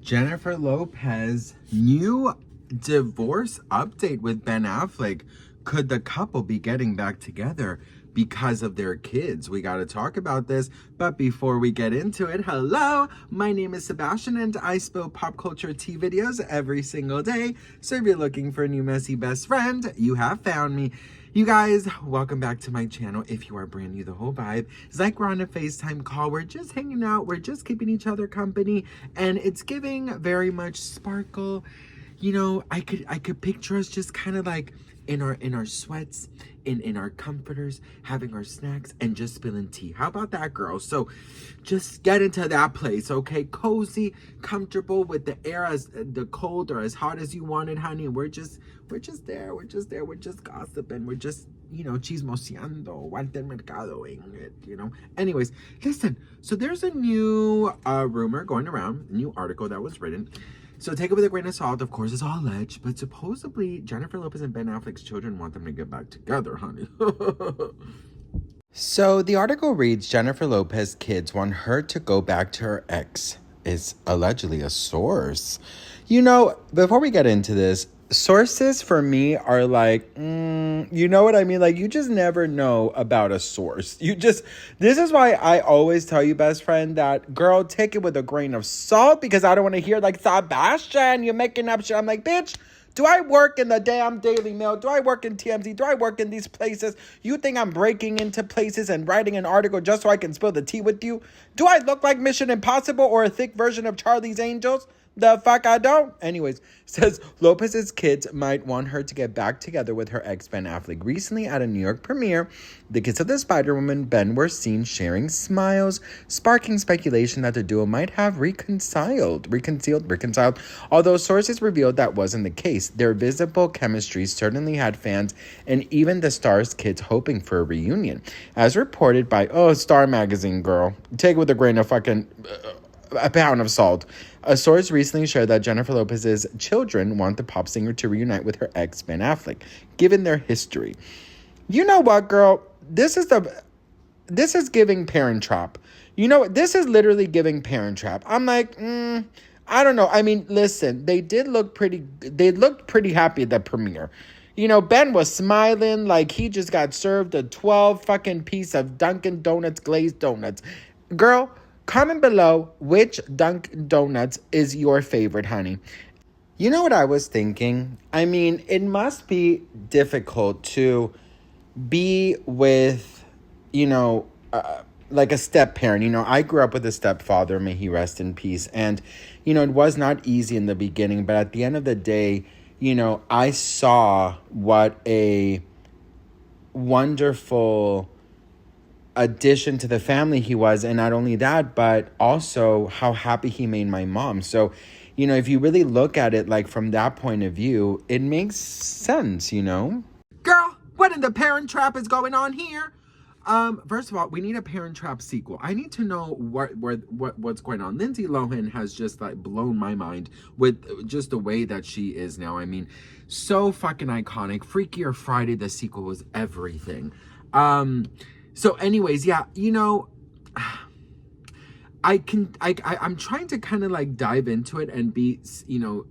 Jennifer Lopez new divorce update with Ben Affleck. Could the couple be getting back together because of their kids? We got to talk about this. But before we get into it, hello, my name is Sebastian and I spill pop culture tea videos every single day. So if you're looking for a new messy best friend, you have found me. You guys, welcome back to my channel. If you are brand new, the whole vibe is like we're on a FaceTime call. We're just hanging out. We're just keeping each other company. And it's giving very much sparkle. You know, I could picture us just kind of like in our sweats, in our comforters, having our snacks and just spilling tea. How about that, girl? So just get into that place, okay? Cozy, comfortable with the air as the cold or as hot as you want it, honey. We're just there. We're just gossiping. We're just, you know, chismoseando, guante mercadoing it, you know. Anyways, listen. So there's a new rumor going around, a new article that was written. So take it with a grain of salt. Of course, it's all alleged, but supposedly Jennifer Lopez and Ben Affleck's children want them to get back together, honey. So the article reads, Jennifer Lopez's kids want her to go back to her ex, is allegedly a source. You know, before we get into this, sources for me are like, you know what I mean? Like, you just never know about a source. This is why I always tell you, best friend, that, girl, take it with a grain of salt, because I don't want to hear like, Sebastian, you're making up shit. I'm like, bitch, do I work in the damn Daily Mail? Do I work in TMZ? Do I work in these places? You think I'm breaking into places and writing an article just so I can spill the tea with you? Do I look like Mission Impossible or a thick version of Charlie's Angels? The fuck I don't. Anyways, says Lopez's kids might want her to get back together with her ex Ben Affleck. Recently at a New York premiere, the kids of the Spider-Woman Ben were seen sharing smiles, sparking speculation that the duo might have reconciled. Although sources revealed that wasn't the case. Their visible chemistry certainly had fans and even the star's kids hoping for a reunion. As reported by, Star Magazine, girl. Take it with a grain of fucking... a pound of salt. A source recently shared that Jennifer Lopez's children want the pop singer to reunite with her ex, Ben Affleck, given their history. You know what, girl? This is giving Parent Trap. You know, this is literally giving Parent Trap. I'm like, I don't know. I mean, listen, they looked pretty happy at the premiere. You know, Ben was smiling like he just got served a 12 fucking piece of Dunkin' Donuts glazed donuts. Girl, comment below which Dunkin' Donuts is your favorite, honey. You know what I was thinking? I mean, it must be difficult to be with, you know, like a step-parent. You know, I grew up with a stepfather, may he rest in peace. And, you know, it was not easy in the beginning. But at the end of the day, you know, I saw what a wonderful addition to the family he was, and not only that, but also how happy he made my mom. So, you know, if you really look at it like from that point of view, it makes sense, you know. Girl, what in the Parent Trap is going on here? First of all, we need a Parent Trap sequel. I need to know what's going on. Lindsay Lohan has just like blown my mind with just the way that she is now. I mean, so fucking iconic. Freakier Friday, the sequel, was everything. So anyways, yeah, you know, I'm trying to kind of like dive into it and be, you know,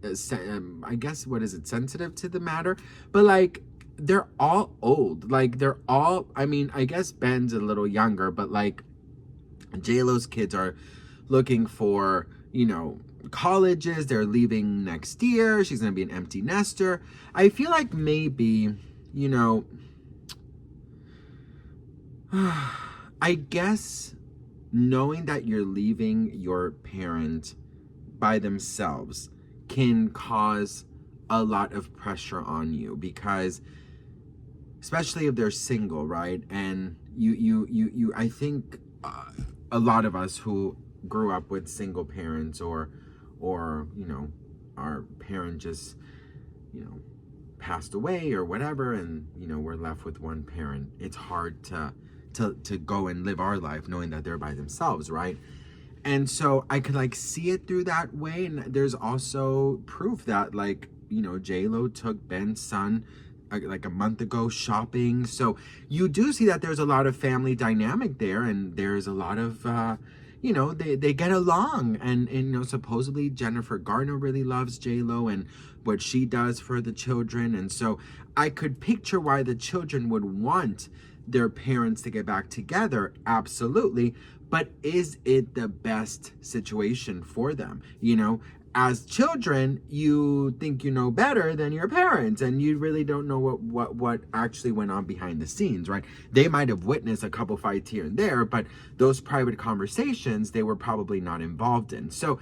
I guess, what is it, sensitive to the matter, but like, they're all old. Like, they're all, I mean, I guess Ben's a little younger, but like, J-Lo's kids are looking for, you know, colleges. They're leaving next year. She's going to be an empty nester. I feel like maybe, you know, I guess knowing that you're leaving your parent by themselves can cause a lot of pressure on you, because especially if they're single, right? And you I think a lot of us who grew up with single parents or you know, our parent just, you know, passed away or whatever, and you know, we're left with one parent. It's hard to go and live our life knowing that they're by themselves, right? And so I could like see it through that way. And there's also proof that, like, you know, J-Lo took Ben's son like a month ago shopping. So you do see that there's a lot of family dynamic there, and there's a lot of you know, they get along. And, you know, supposedly Jennifer Garner really loves J-Lo and what she does for the children. And so I could picture why the children would want their parents to get back together. Absolutely. But is it the best situation for them? You know, as children, you think you know better than your parents, and you really don't know what actually went on behind the scenes, right? They might have witnessed a couple fights here and there, but those private conversations, they were probably not involved in. So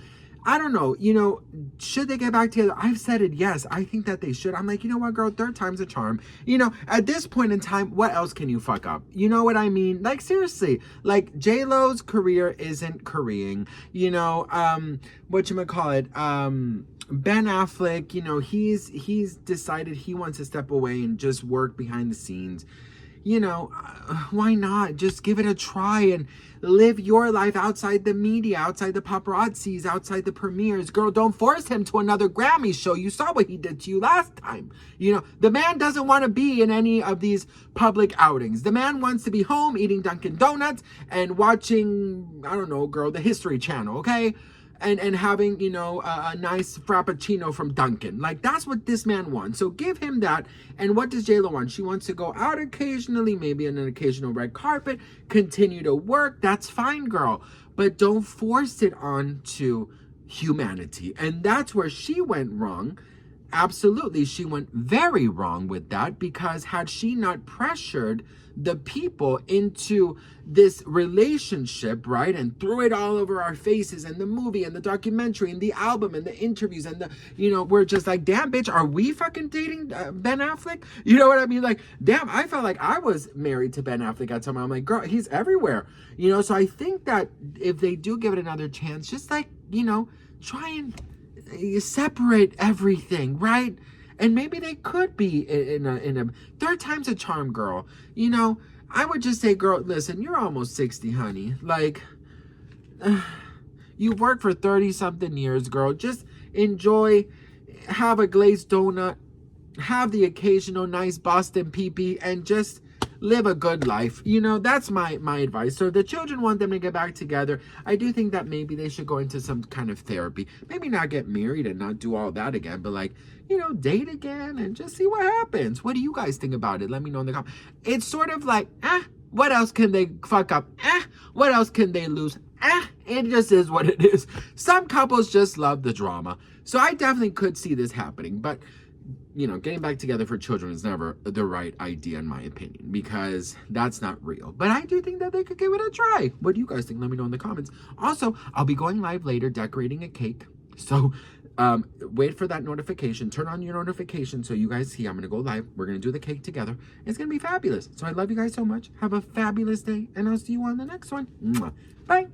I don't know, you know, should they get back together? I've said it, yes. I think that they should. I'm like, you know what, girl, third time's a charm. You know, at this point in time, what else can you fuck up? You know what I mean? Like, seriously, like, J-Lo's career isn't Korean. You know, whatchamacallit, Ben Affleck, you know, he's decided he wants to step away and just work behind the scenes. You know, why not? Just give it a try and live your life outside the media, outside the paparazzis, outside the premieres. Girl, don't force him to another Grammy show. You saw what he did to you last time. You know, the man doesn't want to be in any of these public outings. The man wants to be home eating Dunkin' Donuts and watching, I don't know, girl, the History Channel, okay? And having, you know, a nice frappuccino from Dunkin'. Like, that's what this man wants. So give him that. And what does J-Lo want? She wants to go out occasionally, maybe on an occasional red carpet, continue to work. That's fine, girl. But don't force it on to humanity. And that's where she went wrong. Absolutely, she went very wrong with that, because had she not pressured the people into this relationship, right, and threw it all over our faces, and the movie and the documentary and the album and the interviews and the, you know, we're just like, damn, bitch, are we fucking dating Ben Affleck? You know what I mean? Like, damn, I felt like I was married to Ben Affleck at some point. I'm like, girl, he's everywhere, you know. So I think that if they do give it another chance, just like, you know, try and you separate everything, right? And maybe they could be in a third time's a charm, girl. You know, I would just say, girl, listen, you're almost 60, honey. Like, you've worked for 30 something years, girl. Just enjoy, have a glazed donut, have the occasional nice Boston pee-pee, and just live a good life. You know, that's my advice. So the children want them to get back together. I do think that maybe they should go into some kind of therapy. Maybe not get married and not do all that again, but like, you know, date again and just see what happens. What do you guys think about it? Let me know in the comments. It's sort of like, what else can they fuck up? What else can they lose? It just is what it is. Some couples just love the drama. So I definitely could see this happening, but you know, getting back together for children is never the right idea, in my opinion, because that's not real. But I do think that they could give it a try. What do you guys think? Let me know in the comments. Also, I'll be going live later decorating a cake. So wait for that notification. Turn on your notification so you guys see I'm going to go live. We're going to do the cake together. It's going to be fabulous. So I love you guys so much. Have a fabulous day, and I'll see you on the next one. Mwah. Bye.